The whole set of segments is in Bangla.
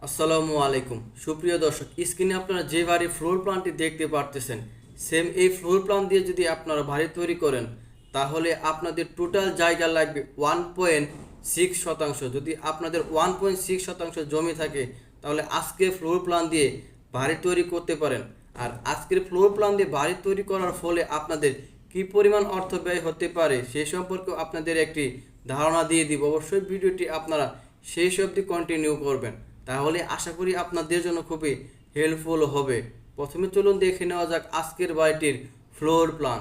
আসসালামু আলাইকুম সুপ্রিয় দর্শক, স্ক্রিনে আপনারা যে বাড়ির ফ্লোর প্ল্যানটি দেখতে পারতেছেন, সেম এই ফ্লোর প্ল্যান দিয়ে যদি আপনারা বাড়ি তৈরি করেন তাহলে আপনাদের টোটাল জায়গা লাগবে 1.6 শতাংশ। যদি আপনাদের 1.6 শতাংশ জমি থাকে তাহলে আজকে ফ্লোর প্ল্যান দিয়ে বাড়ি তৈরি করতে পারেন। আর আজকের ফ্লোর প্ল্যান দিয়ে বাড়ি তৈরি করার ফলে আপনাদের কি পরিমাণ অর্থ ব্যয় হতে পারে সে সম্পর্কে আপনাদের একটি ধারণা দিয়ে দিব। অবশ্যই ভিডিওটি আপনারা সেই অবধি কন্টিনিউ করবেন, তাহলে আশা করি আপনাদের জন্য খুবই হেল্পফুল হবে। প্রথমে চলুন দেখে নেওয়া যাক আজকের বাড়িটির ফ্লোর প্ল্যান।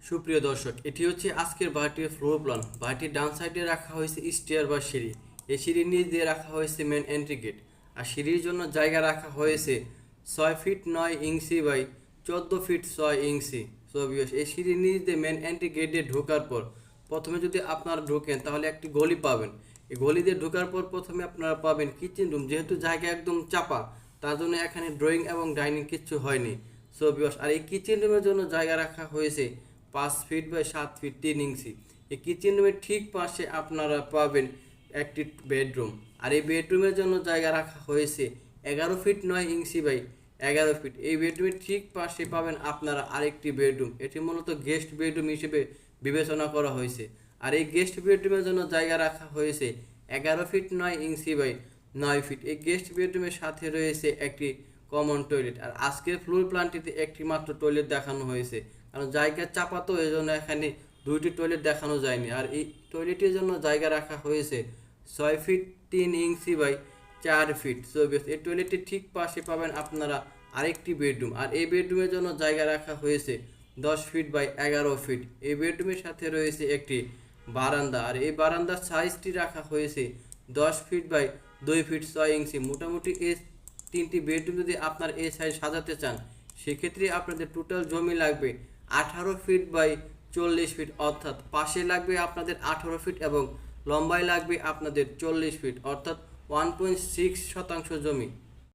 সুপ্রিয় দর্শক, এটি হচ্ছে আজকের বাড়িটির ফ্লোর প্ল্যান। বাড়িটির ডান সাইডে রাখা হয়েছে স্টেয়ার বা সিঁড়ি। এই সিঁড়ির নিচ দিয়ে রাখা হয়েছে মেন এন্ট্রি গেট। আর সিঁড়ির জন্য জায়গা রাখা হয়েছে 6 feet 9 inch by 14 feet 6 inch. So viewers, এই সিঁড়ির নিচ দিয়ে মেন এন্ট্রি গেট দিয়ে ঢোকার পর প্রথমে যদি আপনারা ঢোকেন তাহলে একটি গলি পাবেন। এই গলি দিয়ে ঢোকার পর প্রথমে আপনারা পাবেন কিচেন রুম। যেহেতু জায়গা একদম চাপা, তার জন্য এখানে ড্রয়িং এবং ডাইনিং কিচ্ছু হয়নি। সো ভিউয়ার্স, আর এই কিচেন রুমের জন্য জায়গা রাখা হয়েছে 5 ফিট বাই 7 ফিট 3 ইঞ্চি। এই কিচেন রুমের ঠিক পাশে আপনারা পাবেন একটি বেডরুম। আর এই বেডরুমের জন্য জায়গা রাখা হয়েছে 11 ফিট 9 ইঞ্চি বাই 11 ফিট। এই বেডরুমের ঠিক পাশে পাবেন আপনারা আরেকটি বেডরুম। এটি মূলত গেস্ট বেডরুম হিসেবে বিবেচনা করা হয়েছে। আর এই গেস্ট বেডরুমের জন্য জায়গা রাখা হয়েছে 11 ফিট 9 ইঞ্চি বাই 9 ফিট। এই গেস্ট বেডরুমের সাথে রয়েছে একটি কমন টয়লেট। আর আজকের ফ্লোর প্ল্যানটিতে একটি মাত্র টয়লেট দেখানো হয়েছে, কারণ জায়গা চাপা, তো এই জন্য এখানে দুইটি টয়লেট দেখানো যায়নি। আর এই টয়লেটের জন্য জায়গা রাখা হয়েছে 6 feet 3 inch by 4 feet. So এই টয়লেটের ঠিক পাশে পাবেন আপনারা আরেকটি বেডরুম। আর এই বেডরুমের জন্য জায়গা রাখা হয়েছে 10 ফিট বাই 11 ফিট। এই বেডরুমের সাথে রয়েছে একটি বারান্দা। আর এই বারান্দার সাইজটি রাখা হয়েছে 10 ফিট বাই 2 ফিট 6 ইঞ্চি। মোটামুটি এই তিনটি বেডরুম যদি আপনার এই সাইজ সাজাতে চান, সেক্ষেত্রে আপনাদের টোটাল জমি লাগবে 18 ফিট বাই 40 ফিট, অর্থাৎ পাশে লাগবে আপনাদের 18 ফিট এবং লম্বায় লাগবে আপনাদের 40 ফিট, অর্থাৎ 1.6 শতাংশ জমি।